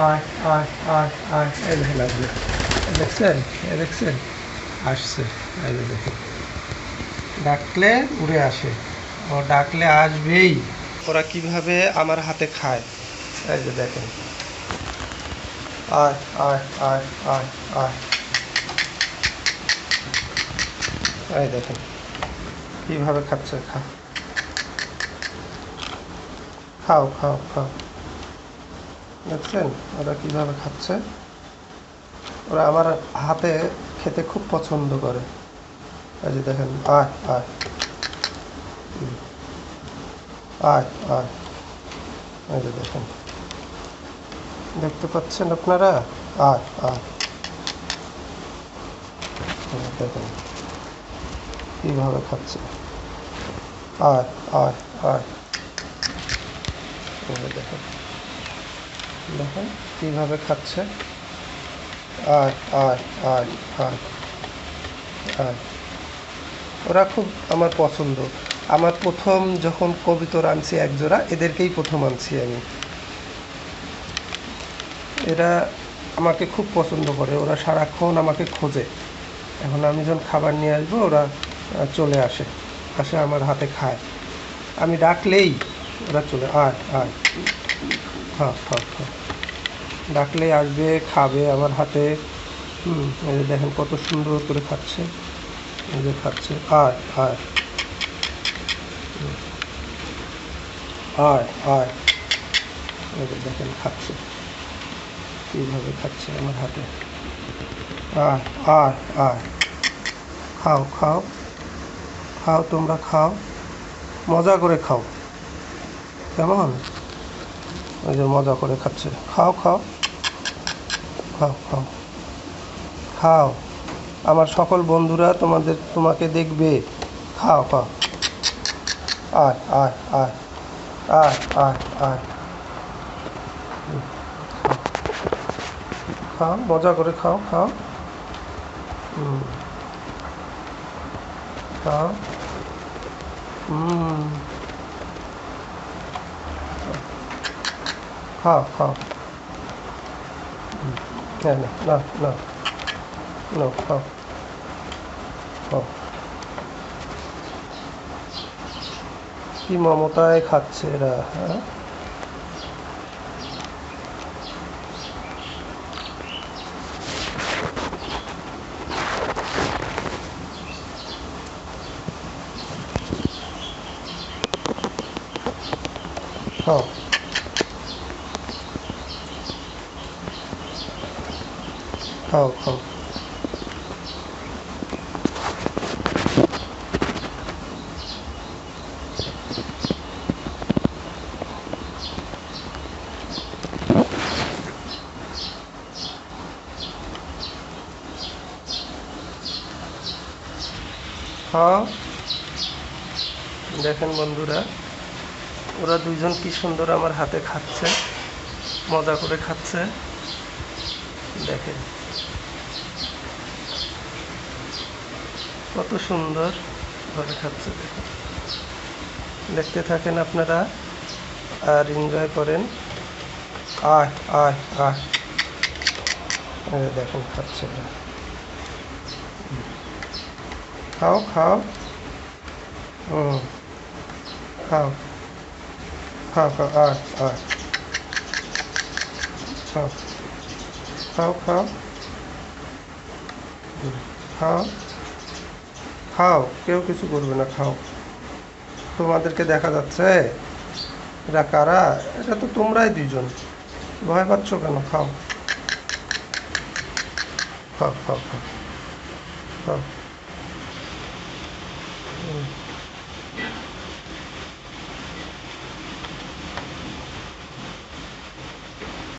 আয় আয় আয় আয়, এই দেখেন আসবে, দেখছেন, দেখছেন আসছে, এই যে দেখেন, ডাকলে উড়ে আসে, ও ডাকলে আসবেই। ওরা কিভাবে আমার হাতে খায়, এই যে দেখেন, আয় আয় আয় আয় আয়, এই দেখেন কীভাবে খাচ্ছে, খাও খাও খাও, দেখছেন ওরা কীভাবে খাচ্ছে। ওরা আমার হাতে খেতে খুব পছন্দ করে, এই যে দেখেন, আয় আয় আয় আয়, এই যে দেখেন, দেখতে পাচ্ছেন আপনারা, আয় আয়, দেখেন কীভাবে খাচ্ছে, আয় আয় আয়, দেখেন দেখেন কীভাবে খাচ্ছে, আয় আয় আয় আয় আয়। ওরা খুব আমার পছন্দ। আমার প্রথম যখন কবিতর আনছি একজোড়া, এদেরকেই প্রথম আনছি আমি। এরা আমাকে খুব পছন্দ করে, ওরা সারাক্ষণ আমাকে খোঁজে। এখন আমি যখন খাবার নিয়ে আসবো, ওরা চলে আসে, আমার হাতে খায়। আমি ডাকলেই ওরা চলে, আয় আয়, হ্যাঁ হ্যাঁ হ্যাঁ, ডাকলেই আসবে, খাবে আমার হাতে। এই যে দেখেন কত সুন্দর করে খাচ্ছে, এই যে খাচ্ছে, আয় আয় আয় আয়, এই যে দেখেন খাচ্ছে, কীভাবে খাচ্ছে আমার হাতে, আয় আয় আয়, খাও খাও খাও, তোমরা খাও, মজা করে খাও, কেমন, ওই যে মজা করে খাচ্ছে, খাও খাও খাও খাও খাও, আমার সকল বন্ধুরা তোমাকে দেখবে, খাও খাও, আয় আয় আয় আয় আয় আয়, খাও, মজা করে খাও, খাও, খাও, খাও খাও, হ্যাঁ, না না না না, খাও খাও, কি মমতায় খাচ্ছে এরা, হ্যাঁ, খাও খাও খাও, খাও। দেখেন বন্ধুরা, ওরা দুইজন কি সুন্দর আমার হাতে খাচ্ছে, মজা করে খাচ্ছে, দেখেন কত সুন্দর ভাবে খাচ্ছে, দেখেন, দেখতে থাকেন আপনারা আর এনজয় করেন, আয় আয় আয়, দেখেন খাচ্ছে, খাও খাও, খাও খাও খাও, আয় আয়, খাও খাও খাও, খাও খাও, কেউ কিছু করবে না, খাও। তোমাদেরকে দেখা যাচ্ছে, এরা কারা, এটা তো তোমরাই দুজন, ভয় পাচ্ছ কেন, খাও খাও খাও খাও খাও।